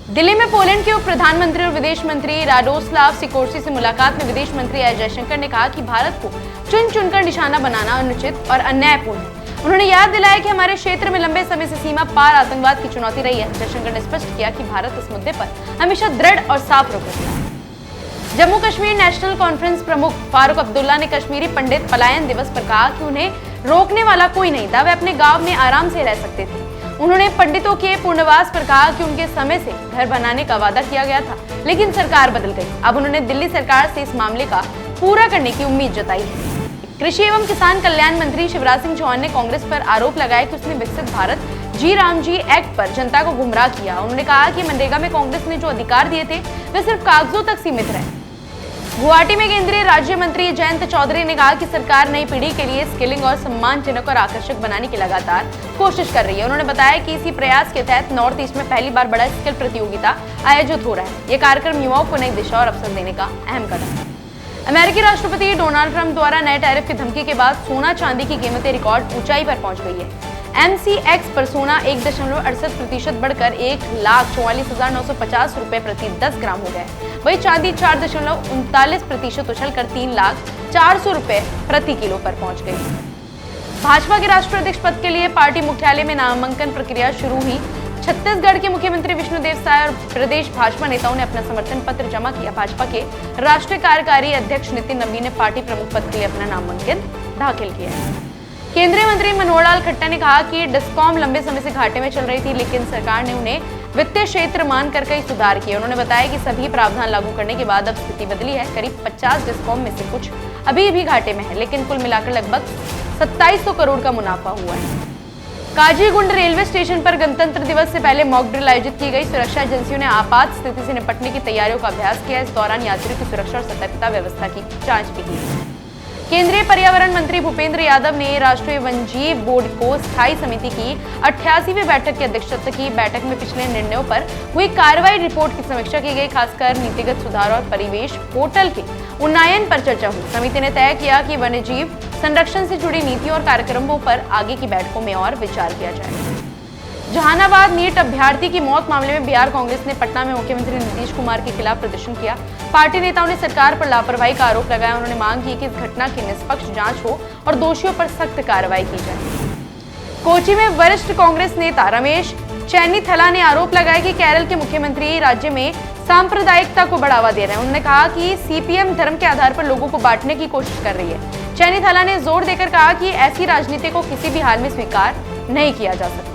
दिल्ली में पोलैंड के उप प्रधानमंत्री और विदेश मंत्री राडोस्लाव सिकोर्सी से मुलाकात में विदेश मंत्री एस जयशंकर ने कहा कि भारत को चुन चुनकर निशाना बनाना अनुचित और अन्यायपूर्ण है। उन्होंने याद दिलाया कि हमारे क्षेत्र में लंबे समय से सीमा पार आतंकवाद की चुनौती रही है। जयशंकर ने स्पष्ट किया कि भारत इस मुद्दे पर हमेशा दृढ़ और साफ रुख रखता है। जम्मू कश्मीर नेशनल कॉन्फ्रेंस प्रमुख फारूक अब्दुल्ला ने कश्मीरी पंडित पलायन दिवस पर कहा कि उन्हें रोकने वाला कोई नहीं था, वे अपने गांव में आराम से रह सकते थे। उन्होंने पंडितों के पुनर्वास पर कहा कि उनके समय से घर बनाने का वादा किया गया था, लेकिन सरकार बदल गई। अब उन्होंने दिल्ली सरकार से इस मामले का पूरा करने की उम्मीद जताई है। कृषि एवं किसान कल्याण मंत्री शिवराज सिंह चौहान ने कांग्रेस पर आरोप लगाया कि उसने विकसित भारत जी राम जी एक्ट पर जनता को गुमराह किया। उन्होंने कहा कि मनरेगा में कांग्रेस ने जो अधिकार दिए थे वे सिर्फ कागजों तक सीमित रहे। गुवाहाटी में केंद्रीय राज्य मंत्री जयंत चौधरी ने कहा कि सरकार नई पीढ़ी के लिए स्किलिंग और सम्मानजनक और आकर्षक बनाने की लगातार कोशिश कर रही है। उन्होंने बताया कि इसी प्रयास के तहत नॉर्थ ईस्ट में पहली बार बड़ा स्किल प्रतियोगिता आयोजित हो रहा है। ये कार्यक्रम युवाओं को नई दिशा और अवसर देने का अहम कदम है। अमेरिकी राष्ट्रपति डोनाल्ड ट्रंप द्वारा नए टैरिफ की धमकी के बाद सोना चांदी की कीमतें रिकॉर्ड ऊंचाई पर पहुंच गई है। MCX पर सोना 1.68% बढ़कर 1,44,950 रुपए प्रति 10 ग्राम हो गया है। वहीं चांदी 4.39% उछलकर 3,04,000 रुपए प्रति किलो पर पहुंच गई। भाजपा के राष्ट्रीय अध्यक्ष पद के लिए पार्टी मुख्यालय में नामांकन प्रक्रिया शुरू हुई। छत्तीसगढ़ के मुख्यमंत्री विष्णुदेव साय और प्रदेश भाजपा नेताओं ने अपना समर्थन पत्र जमा किया। भाजपा के राष्ट्रीय कार्यकारी अध्यक्ष नितिन नवीन ने पार्टी प्रमुख पद के लिए अपना नामांकन दाखिल किया है। केंद्रीय मंत्री मनोहर लाल खट्टर ने कहा कि डिस्कॉम लंबे समय से घाटे में चल रही थी, लेकिन सरकार ने उन्हें वित्तीय क्षेत्र मानकर कई सुधार किए। उन्होंने बताया कि सभी प्रावधान लागू करने के बाद अब स्थिति बदली है। करीब 50 डिस्कॉम में से कुछ अभी भी घाटे में है, लेकिन कुल मिलाकर लगभग 2700 करोड़ का मुनाफा हुआ है। काजीगुंड रेलवे स्टेशन पर गणतंत्र दिवस से पहले मॉक ड्रिल आयोजित की गई। सुरक्षा एजेंसियों ने आपात स्थिति से निपटने की तैयारियों का अभ्यास किया। इस दौरान यात्रियों की सुरक्षा और सतर्कता व्यवस्था की जांच भी की। केंद्रीय पर्यावरण मंत्री भूपेंद्र यादव ने राष्ट्रीय वन्यजीव बोर्ड को स्थायी समिति की 88वीं बैठक की अध्यक्षता की। बैठक में पिछले निर्णयों पर हुई कार्रवाई रिपोर्ट की समीक्षा की गई। खासकर नीतिगत सुधार और परिवेश पोर्टल के उन्नयन पर चर्चा हुई। समिति ने तय किया कि वन्यजीव संरक्षण से जुड़ी नीतियों और कार्यक्रमों पर आगे की बैठकों में और विचार किया जाएगा। जहानाबाद नीट अभ्यर्थी की मौत मामले में बिहार कांग्रेस ने पटना में मुख्यमंत्री नीतीश कुमार के खिलाफ प्रदर्शन किया। पार्टी नेताओं ने सरकार पर लापरवाही का आरोप लगाया। उन्होंने मांग की कि इस घटना की निष्पक्ष जांच हो और दोषियों पर सख्त कार्रवाई की जाए। कोची में वरिष्ठ कांग्रेस नेता रमेश चेन्नीथला ने आरोप लगाया कि केरल के मुख्यमंत्री राज्य में सांप्रदायिकता को बढ़ावा दे रहे हैं। उन्होंने कहा कि CPM धर्म के आधार पर लोगों को बांटने की कोशिश कर रही है। चेन्नीथला ने जोर देकर कहा कि ऐसी राजनीति को किसी भी हाल में स्वीकार नहीं किया जा सकता।